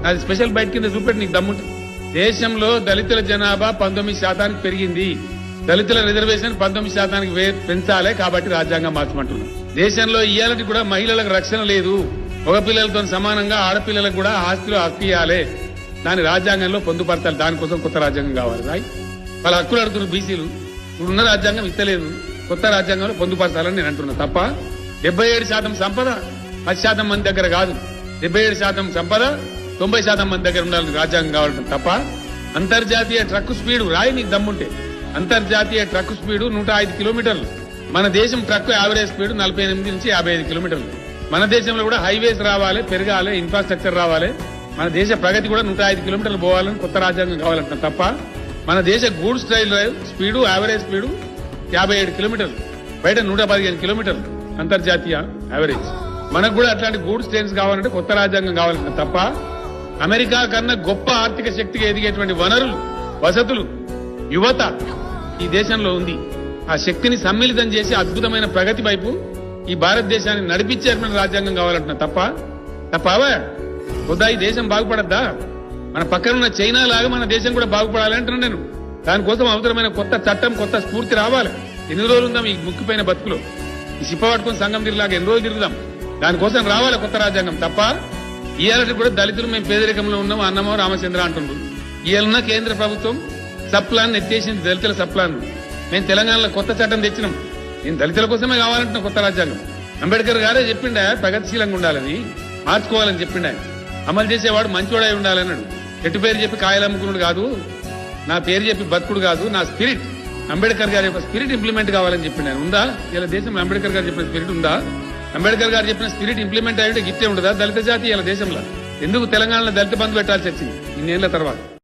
అది special byte కింద చూపెట్టి నీకు దమ్ముంటుంది. దేశంలో దళితుల జనాభా 19% పెరిగింది. దళితుల రిజర్వేషన్ 19% పెంచాలే కాబట్టి రాజ్యాంగం మార్చమంటున్నాం. దేశంలో ఇయ్యాలటి కూడా మహిళలకు రక్షణ లేదు. మగ పిల్లలతో సమానంగా ఆడపిల్లలకు కూడా ఆస్తిలో హక్కు ఇవ్వాలి. దాని రాజ్యాంగంలో పొందుపరచాలి. దానికోసం కొత్త రాజ్యాంగం కావాలి. రాయ్ వాళ్ళ హక్కులు అడుగుతున్నారు బీసీలు. ఇప్పుడున్న రాజ్యాంగం ఇస్తలేదు. కొత్త రాజ్యాంగంలో పొందుపరచాలని నేను అంటున్నా తప్ప 77% సంపద 10% మంది దగ్గర కాదు. 77% సంపద 90% మంది దగ్గర ఉండాలని రాజ్యాంగం కావాలంటే తప్ప అంతర్జాతీయ ట్రక్ స్పీడ్ రాయి నీకు దమ్ముంటే అంతర్జాతీయ ట్రక్ స్పీడ్ 105 కిలోమీటర్లు. మన దేశం ట్రక్ యావరేజ్ స్పీడ్ 48 నుంచి 55 కిలోమీటర్లు. మన దేశంలో కూడా హైవేస్ రావాలి, పెరగాలి, ఇన్ఫ్రాస్ట్రక్చర్ రావాలి. మన దేశ ప్రగతి కూడా 105 కిలోమీటర్లు పోవాలని కొత్త రాజ్యాంగం కావాలంట తప్ప మన దేశ goods train speed average speed 57 కిలోమీటర్లు, బయట 115 కిలోమీటర్లు అంతర్జాతీయ యావరేజ్. మనకు కూడా అట్లాంటి గూడ్స్ ట్రైన్స్ కావాలంటే కొత్త రాజ్యాంగం కావాలంట తప్ప అమెరికా కన్నా గొప్ప ఆర్థిక శక్తిగా ఎదిగేటువంటి వనరులు, వసతులు, యువత ఈ దేశంలో ఉంది. ఆ శక్తిని సమ్మిళితం చేసి అద్భుతమైన ప్రగతి వైపు ఈ భారతదేశాన్ని నడిపించేటువంటి రాజ్యాంగం కావాలంటున్నా తప్పవా వద్దా? ఈ దేశం బాగుపడద్దా? మన పక్కనున్న చైనా లాగా మన దేశం కూడా బాగుపడాలి అంటున్నాను నేను. దానికోసం అవసరమైన కొత్త చట్టం, కొత్త స్ఫూర్తి రావాలి. ఎన్ని రోజులు ఉందాం ఈ ముక్కిపోయిన బతుకులో? ఈ సిప్ప పట్టుకుని సంఘం తిరిగిలాగా ఎన్ని రోజులు తిరుగుదాం? దానికోసం రావాలి కొత్త రాజ్యాంగం తప్ప ఇవాళ కూడా దళితులు మేము పేదరికంలో ఉన్నాం అన్నమో రామచంద్ర అంటున్నారు. ఇవాళ కేంద్ర ప్రభుత్వం సప్లాన్ ఎత్తేసింది, దళితుల సప్లాన్. మేము తెలంగాణలో కొత్త చట్టం తెచ్చినాం. నేను దళితుల కోసమే కావాలంటున్నా కొత్త రాజ్యాంగం. అంబేద్కర్ గారే చెప్పిండా ప్రగతిశీలంగా ఉండాలని, మార్చుకోవాలని చెప్పిండా. అమలు చేసేవాడు మంచివాడై ఉండాలన్నాడు. చెట్టు పేరు చెప్పి కాయలు అమ్ముకున్నాడు కాదు, నా పేరు చెప్పి బతుకుడు కాదు, నా స్పిరిట్, అంబేద్కర్ గారి యొక్క స్పిరిట్ ఇంప్లిమెంట్ కావాలని చెప్పిండా. ఉందా ఇలా దేశంలో అంబేద్కర్ గారు చెప్పిన స్పిరిట్ ఉందా? అంబేద్కర్ గారు చెప్పిన స్పిరిట్ ఇంప్లిమెంట్ అయ్యింటే గిట్టే ఉండదా దళిత జాతి ఇలా దేశంలో? ఎందుకు తెలంగాణలో దళిత బంధు పెట్టాల్సి వచ్చింది ఇన్నేళ్ల తర్వాత?